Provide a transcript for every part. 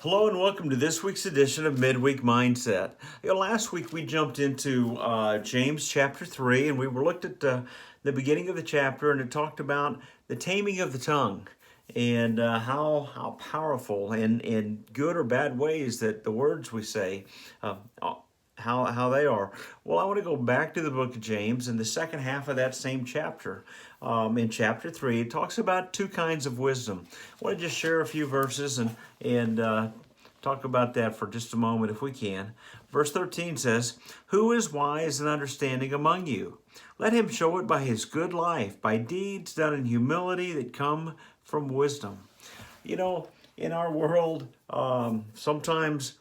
Hello and welcome to this week's edition of Midweek Mindset. Last week we jumped into James chapter 3 and we were looked at the beginning of the chapter, and it talked about the taming of the tongue and how powerful and in good or bad ways that the words we say, how they are. Well, I want to go back to the book of James in the second half of that same chapter. In chapter 3, it talks about two kinds of wisdom. I want to just share a few verses and talk about that for just a moment if we can. Verse 13 says, "Who is wise and understanding among you? Let him show it by his good life, by deeds done in humility that come from wisdom." You know, in our world, sometimes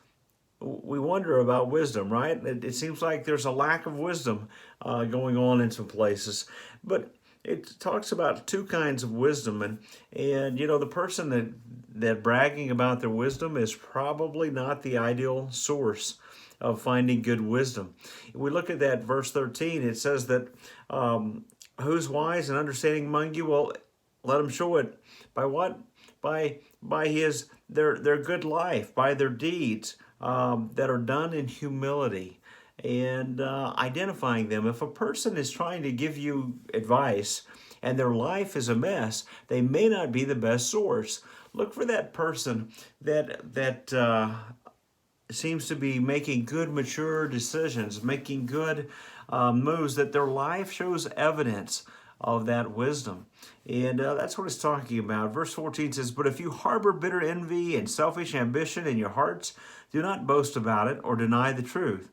we wonder about wisdom, right? It seems like there's a lack of wisdom going on in some places. But it talks about two kinds of wisdom, and the person that bragging about their wisdom is probably not the ideal source of finding good wisdom. If we look at that verse 13, it says that who's wise and understanding among you? Well, let him show it by what? By their good life, by their deeds that are done in humility, and identifying them. If a person is trying to give you advice and their life is a mess, they may not be the best source. Look for that person that seems to be making good, mature decisions, making good moves, that their life shows evidence of that wisdom. And that's what it's talking about. Verse 14 says, "But if you harbor bitter envy and selfish ambition in your hearts, do not boast about it or deny the truth.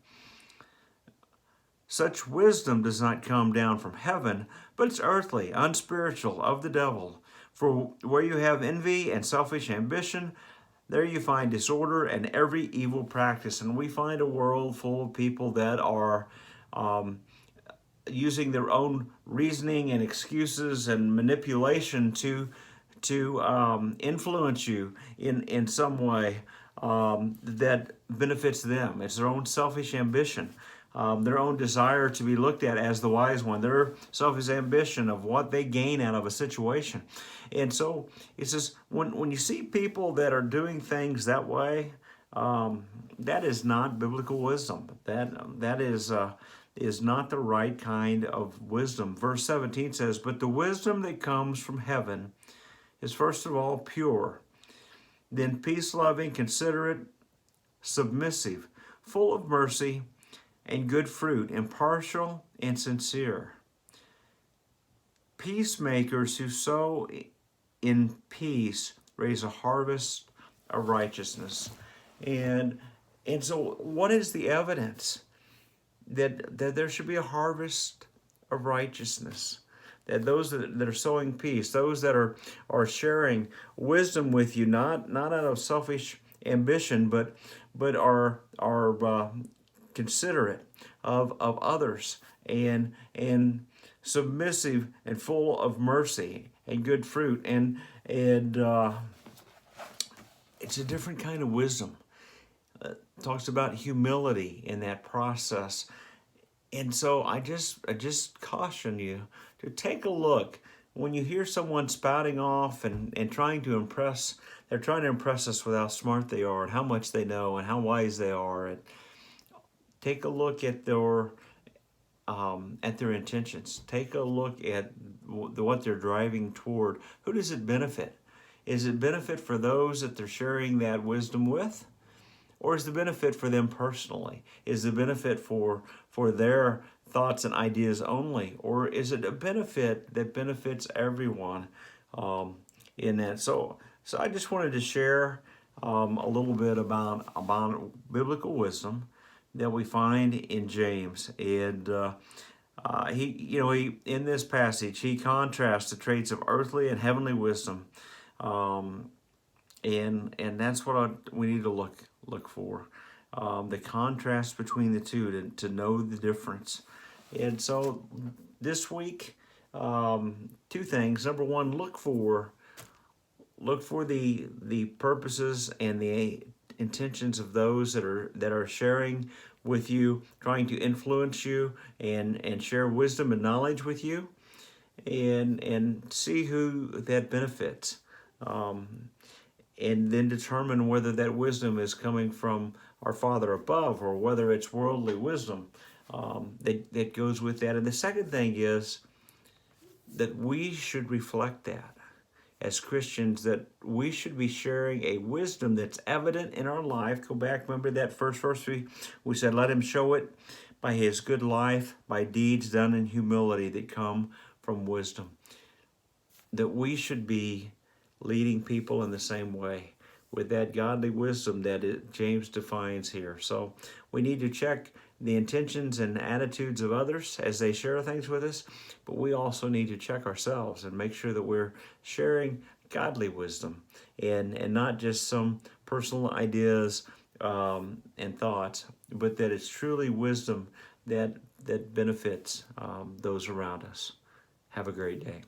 Such wisdom does not come down from heaven, but it's earthly, unspiritual, of the devil. For where you have envy and selfish ambition, there you find disorder and every evil practice." And we find a world full of people that are using their own reasoning and excuses and manipulation to influence you in some way that benefits them. It's their own selfish ambition, their own desire to be looked at as the wise one, their selfish ambition of what they gain out of a situation. And so it says, when you see people that are doing things that way, that is not biblical wisdom. That is not the right kind of wisdom. Verse 17 says, "But the wisdom that comes from heaven is first of all pure, then peace-loving, considerate, submissive, full of mercy and good fruit, impartial and sincere. Peacemakers who sow in peace raise a harvest of righteousness." And so what is the evidence that there should be a harvest of righteousness? That those that are sowing peace, those that are sharing wisdom with you, not out of selfish ambition, but are considerate of others, and submissive and full of mercy and good fruit, and it's a different kind of wisdom. Talks about humility in that process. And so I just caution you to take a look when you hear someone spouting off and trying to impress. They're trying to impress us with how smart they are and how much they know and how wise they are. And take a look at their intentions. Take a look at what they're driving toward. Who does it benefit? Is it benefit for those that they're sharing that wisdom with? Or is the benefit for them personally? Is the benefit for their thoughts and ideas only? Or is it a benefit that benefits everyone in that? So I just wanted to share a little bit about biblical wisdom that we find in James. And he in this passage, he contrasts the traits of earthly and heavenly wisdom. And that's what we need to look for, the contrast between the two, to know the difference. And so this week, two things. Number one, look for the purposes and the intentions of those that are sharing with you, trying to influence you and share wisdom and knowledge with you, and see who that benefits. and then determine whether that wisdom is coming from our Father above or whether it's worldly wisdom that goes with that. And the second thing is that we should reflect that as Christians, that we should be sharing a wisdom that's evident in our life. Go back, remember that first verse we said, let him show it by his good life, by deeds done in humility that come from wisdom. That we should be leading people in the same way with that godly wisdom that James defines here. So we need to check the intentions and attitudes of others as they share things with us, but we also need to check ourselves and make sure that we're sharing godly wisdom and not just some personal ideas and thoughts, but that it's truly wisdom that benefits those around us. Have a great day.